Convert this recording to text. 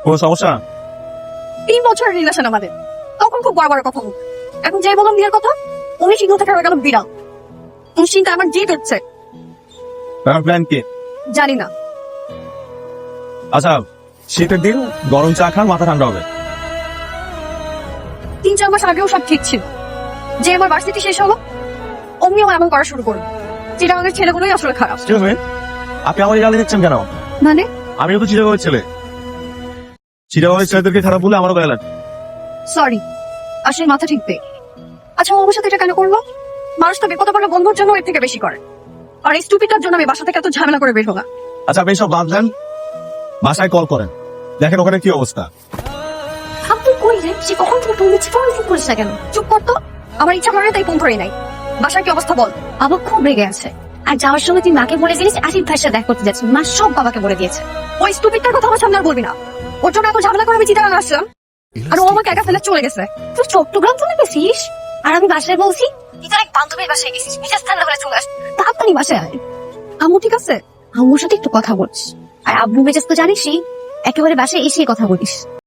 কোনো সমস্যা? 3 বছরের রিলেশন আমাদের, তখন খুব বড় বড় কথা বলতো। এখন যে বললাম বিয়ের কথা, উনি সিংহ থেকে হয়ে গেল বিড়াল। নিশ্চিন্তে আমার জিত হচ্ছে। প্ল্যান কি? জানি না। আচ্ছা, শীতের দিন গরম চা খান, মাথা ঠান্ডা হবে। 3-4 মাস আগেও সব ঠিক ছিল। যে আমার ভার্সিটি শেষ হলো, অমনিও এমন করা শুরু করলো। চিটাগাংয়ের ছেলেগুলোই আসলে খারাপ। আপনি আমার গালি দিচ্ছেন কেন? মানে আমিও তো চিটাগাংয়ের ছেলে। চিটাগাংয়ের ছেলেদেরকে খারাপ বলে আমারও গায়ে লাগে। সরি, আসলে মাথা ঠিক নেই। আচ্ছা, ও আমার সাথে এটা কেন করলো? মানুষ তো বিপদে পড়লে বন্ধুর জন্য এর থেকে বেশি করে। আর এই স্টুপিটার জন্য আমি বাসা থেকে এত ঝামেলা করে বের হলাম। আচ্ছা, আপনি সব বাদ দেন, বাসায় কল করেন, দেখেন ওখানে কি অবস্থা। আপনি কই রে? সে কখন থেকে ফোন দিচ্ছে, ফোন রিসিভ করিস না কেন? চুপ কর তো। আমার ইচ্ছা করে তাই ফোন ধরে নাই। বাসার কি অবস্থা বল। বাবা খুব রেগে আছে। আর যাওয়ার সময় তুই মাকে বলে দিলিস আসিফ ভাইয়ের সাথে দেখা করতে যাচ্ছিস। মা সব বাবাকে বলে দিয়েছে। ওই স্টুপিটার কথা আমার সামনে আর বলবি না। ওর জন্য এত ঝামেলা করে আমি চিটাগাং আসলাম, আর ও আমাকে একা ফেলে চলে গেছে। তুই চট্টগ্রাম চলে গেছিস আর আমি বাসায় বলছি তুই তোর এক বান্ধবীর বাসায় গেছিস, মেজাজ ঠান্ডা হলে চলে আস। তাড়াতাড়ি বাসায় আয়। আম্মু ঠিক আছে? আম্মুর সাথে একটু কথা বলিস। আর আব্বু মেজাজ তো জানিসই, একেবারে বাসায় এসে কথা বলিস।